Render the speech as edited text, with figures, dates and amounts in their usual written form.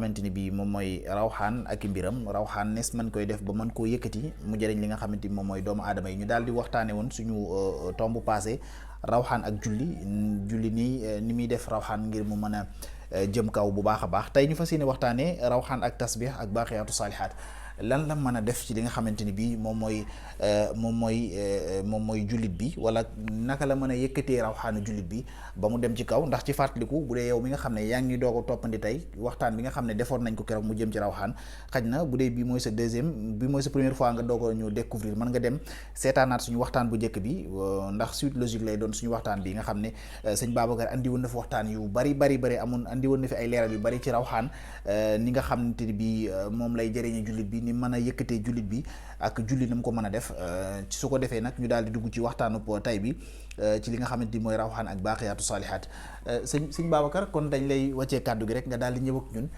xamante ni bii moom mooy rawxaan ak i mbiram rawxaan nes mën koy def ba mën koo yëkkati mu jëriñ li nga xamante ni moom mooy doomu aadama yi ñu daal di waxtaane woon suñu tomb passé rawxaan ak julli nii ni muy def rawxaan ngir mu mën a jëm kaw bu baax a baax tey ñu fas yéene waxtaane rawxaan ak tasbih ak baaqiyaatu saalihaat lan la mën a def ci li nga xamante ni bii moom mooy jullit bi wala naka la mën a yëkkatee rawxaanu jullit bi ba mu dem ci kaw ndax ci fàttaliku bu dee yow mi nga xam ne yaa ngi doog a toppandi tey waxtaan bi nga xam ne defoon nañ ko keroog mu jëm ci rawxaan xaj na bu dee bii mooy sa première fois nga doog a ñu découvrir mën nga dem seetaanaat suñu waxtaan bu njëkk bi ndax suite logique lay doon suñu waxtaan bi nga xam ne sëñ Babacar andi woon na fi waxtaan yu bari andi woon na fi ay leeral yu bari ci rawxaan ni nga xamante ni bii moom lay jëriñe jullit bi ni mën a yëkkatee jullit bi ak julli na mu ko mën a def su ko defee nag ñu daal di dugg ci waxtaanu tay bi ci li nga xamante ni mooy rawxaan ak baaqiyaatu saalihaat sëñ Babacar kon dañ lay wàccee kàddu gi rek nga daal di ñëw ak ñun